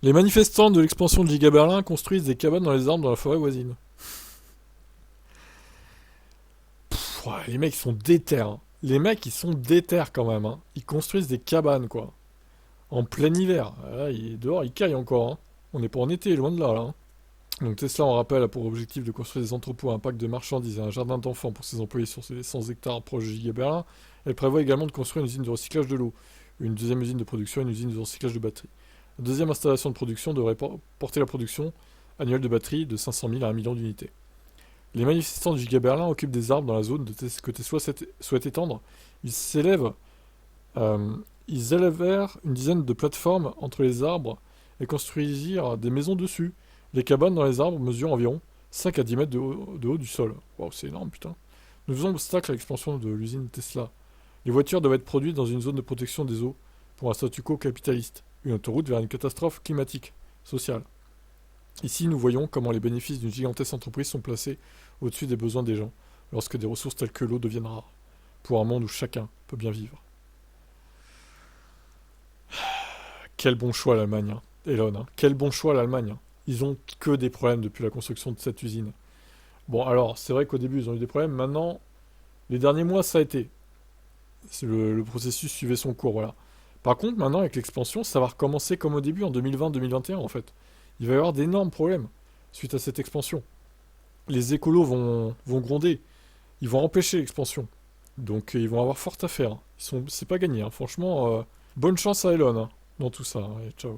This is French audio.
Les manifestants de l'expansion de Giga Berlin construisent des cabanes dans les arbres dans la forêt voisine. Pff, ouais, les mecs ils sont déter, hein. Les mecs ils sont déter quand même, hein. Ils construisent des cabanes quoi. En plein hiver. Là, dehors il caille encore, hein. On n'est pas en été, loin de là, là, hein. Donc Tesla en rappel a pour objectif de construire des entrepôts à impact de marchandises et un jardin d'enfants pour ses employés sur ses 100 hectares proches de Giga Berlin. Elle prévoit également de construire une usine de recyclage de l'eau, une deuxième usine de production et une usine de recyclage de batteries. La deuxième installation de production devrait porter la production annuelle de batteries de 500 000 à 1 million d'unités. Les manifestants de Giga Berlin occupent des arbres dans la zone que Tesla souhaite étendre. Ils s'élèvent, euh, ils élevèrent une dizaine de plateformes entre les arbres et construisirent des maisons dessus. Les cabanes dans les arbres mesurent environ 5 à 10 mètres de haut du sol. Waouh, c'est énorme, putain. Nous faisons obstacle à l'expansion de l'usine Tesla. Les voitures doivent être produites dans une zone de protection des eaux pour un statu quo capitaliste, une autoroute vers une catastrophe climatique, sociale. Ici, nous voyons comment les bénéfices d'une gigantesque entreprise sont placés au-dessus des besoins des gens, lorsque des ressources telles que l'eau deviennent rares, pour un monde où chacun peut bien vivre. Quel bon choix l'Allemagne, hein. Elon, hein. Quel bon choix l'Allemagne, hein. Ils ont que des problèmes depuis la construction de cette usine. Bon, alors, c'est vrai qu'au début, ils ont eu des problèmes. Maintenant, les derniers mois, ça a été. Le processus suivait son cours, voilà. Par contre, maintenant, avec l'expansion, ça va recommencer comme au début, en 2020-2021, en fait. Il va y avoir d'énormes problèmes suite à cette expansion. Les écolos vont gronder. Ils vont empêcher l'expansion. Donc, ils vont avoir fort à faire. C'est pas gagné, hein. Franchement, bonne chance à Elon, hein, dans tout ça, hein. Et ciao.